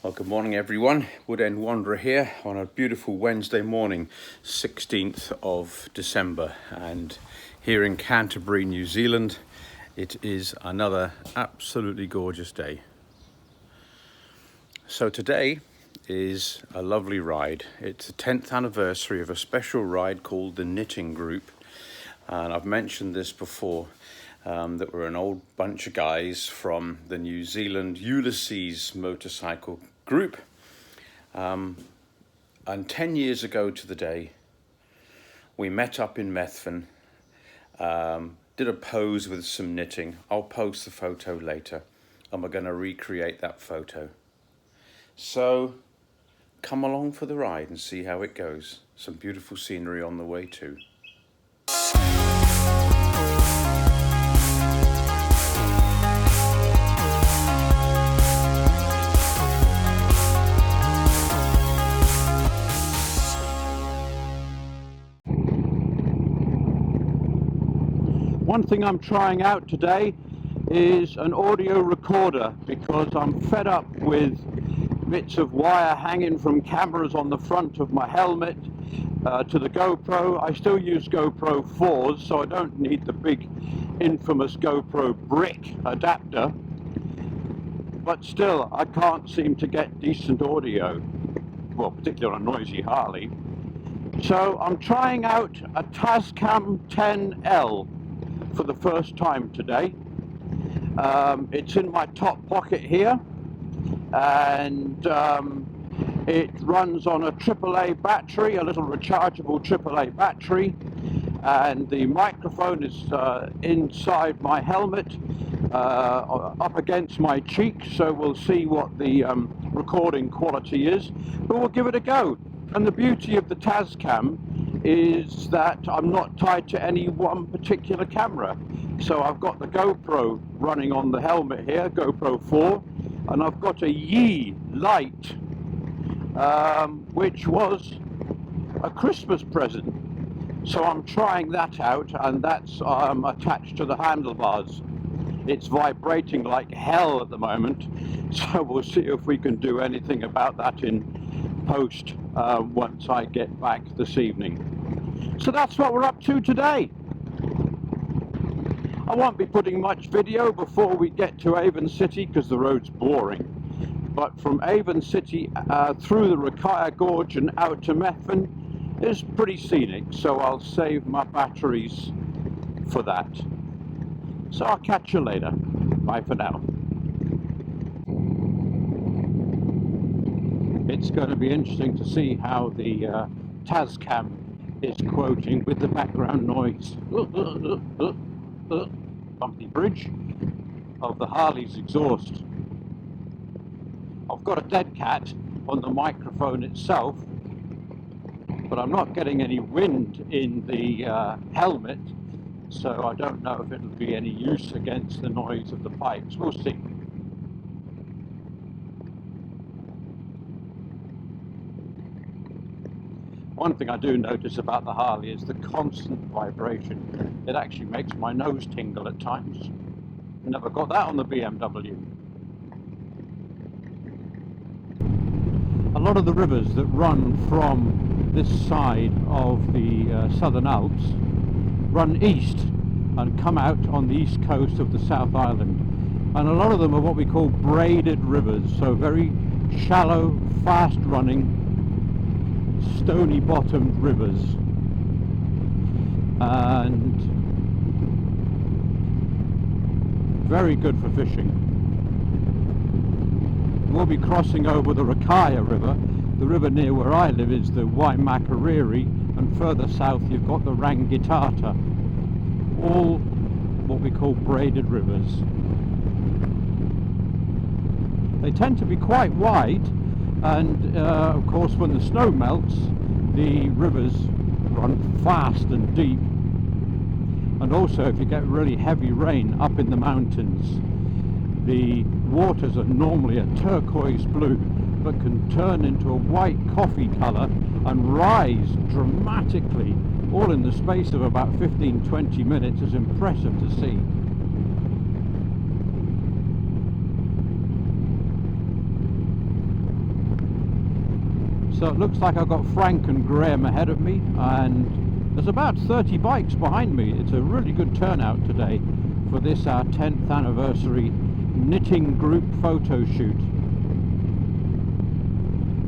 Well, good morning everyone. Woodend Wanderer here on a beautiful Wednesday morning, 16th of December. And here in Canterbury, New Zealand, it is another absolutely gorgeous day. So today is a lovely ride. It's the 10th anniversary of a special ride called the Knitting Group. And I've mentioned this before, that we're an old bunch of guys from the New Zealand Ulysses motorcycle group. And 10 years ago to the day, we met up in Methven, did a pose with some knitting. I'll post the photo later, and we're going to recreate that photo. So come along for the ride and see how it goes. Some beautiful scenery on the way too. One thing I'm trying out today is an audio recorder because I'm fed up with bits of wire hanging from cameras on the front of my helmet to the GoPro. I still use GoPro 4s, so I don't need the big infamous GoPro brick adapter, but still I can't seem to get decent audio, well, particularly on a noisy Harley. So I'm trying out a Tascam 10L for the first time today. It's in my top pocket here, and it runs on a AAA battery, a little rechargeable AAA battery, and the microphone is inside my helmet, up against my cheek, so we'll see what the recording quality is, but we'll give it a go. And the beauty of the Tascam is that I'm not tied to any one particular camera. So I've got the GoPro running on the helmet here, GoPro 4, and I've got a Yi light, which was a Christmas present. So I'm trying that out, and that's attached to the handlebars. It's vibrating like hell at the moment, so we'll see if we can do anything about that in post once I get back this evening. So that's what we're up to today. I won't be putting much video before we get to Avon City because the road's boring, but from Avon City through the Rakaya Gorge and out to Methven is pretty scenic, so I'll save my batteries for that. So I'll catch you later. Bye for now. It's going to be interesting to see how the Tascam is quoting with the background noise. Bumpy bridge of the Harley's exhaust. I've got a dead cat on the microphone itself, but I'm not getting any wind in the helmet, so I don't know if it'll be any use against the noise of the pipes. We'll see. One thing I do notice about the Harley is the constant vibration. It actually makes my nose tingle at times. Never got that on the BMW. A lot of the rivers that run from this side of the Southern Alps run east and come out on the east coast of the South Island. And a lot of them are what we call braided rivers, so very shallow, fast running, stony bottomed rivers, and very good for fishing. We'll be crossing over the Rakaya River. The river near where I live is the Waimakariri, and further south you've got the Rangitata, all what we call braided rivers. They tend to be quite wide, and of course when the snow melts the rivers run fast and deep, and also if you get really heavy rain up in the mountains the waters are normally a turquoise blue but can turn into a white coffee colour and rise dramatically, all in the space of about 15-20 minutes. Is impressive to see. So it looks like I've got Frank and Graham ahead of me, and there's about 30 bikes behind me. It's a really good turnout today for this, our 10th anniversary knitting group photo shoot.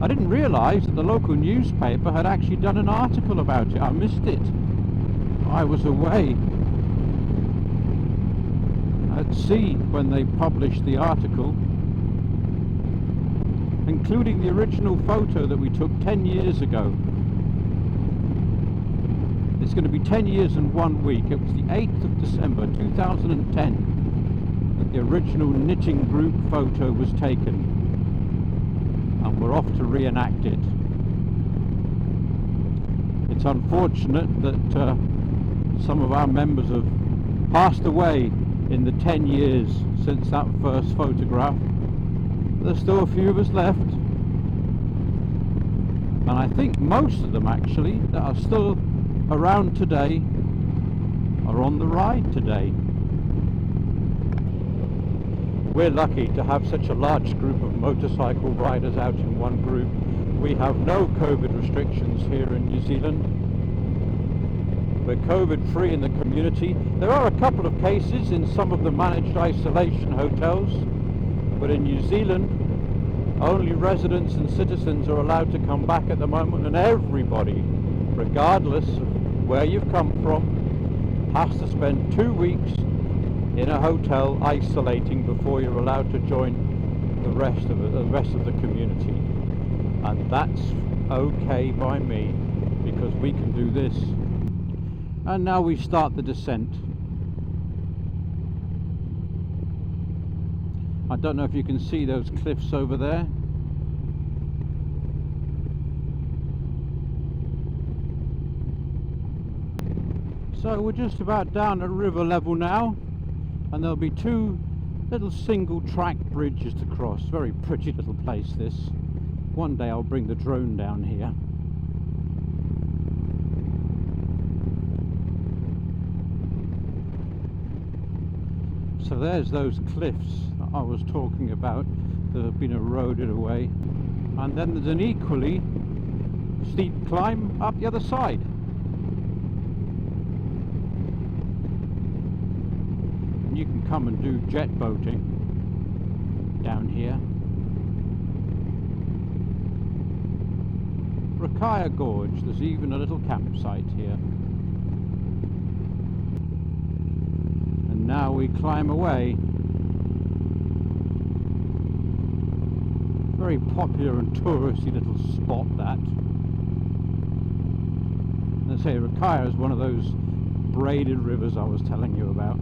I didn't realise that the local newspaper had actually done an article about it. I missed it. I was away at sea when they published the article, including the original photo that we took 10 years ago. It's going to be 10 years and 1 week. It was the 8th of December 2010 that the original knitting group photo was taken, and we're off to reenact it. It's unfortunate that some of our members have passed away in the 10 years since that first photograph. There's still a few of us left, and I think most of them actually that are still around today are on the ride today. We're lucky to have such a large group of motorcycle riders out in one group. We have no COVID restrictions here in New Zealand. We're COVID free in the community. There are a couple of cases in some of the managed isolation hotels, but in New Zealand only residents and citizens are allowed to come back at the moment, and everybody, regardless of where you've come from, has to spend 2 weeks in a hotel isolating before you're allowed to join the rest of the community. And that's okay by me, because we can do this. And now we start the descent. I don't know if you can see those cliffs over there. So we're just about down at river level now, and there'll be 2 little single track bridges to cross. Very pretty little place this. One day I'll bring the drone down here. So there's those cliffs that I was talking about that have been eroded away, and then there's an equally steep climb up the other side. And you can come and do jet boating down here. Rakaya Gorge, there's even a little campsite here. Now we climb away. Very popular and touristy little spot that. As I say, Rakaya is one of those braided rivers I was telling you about.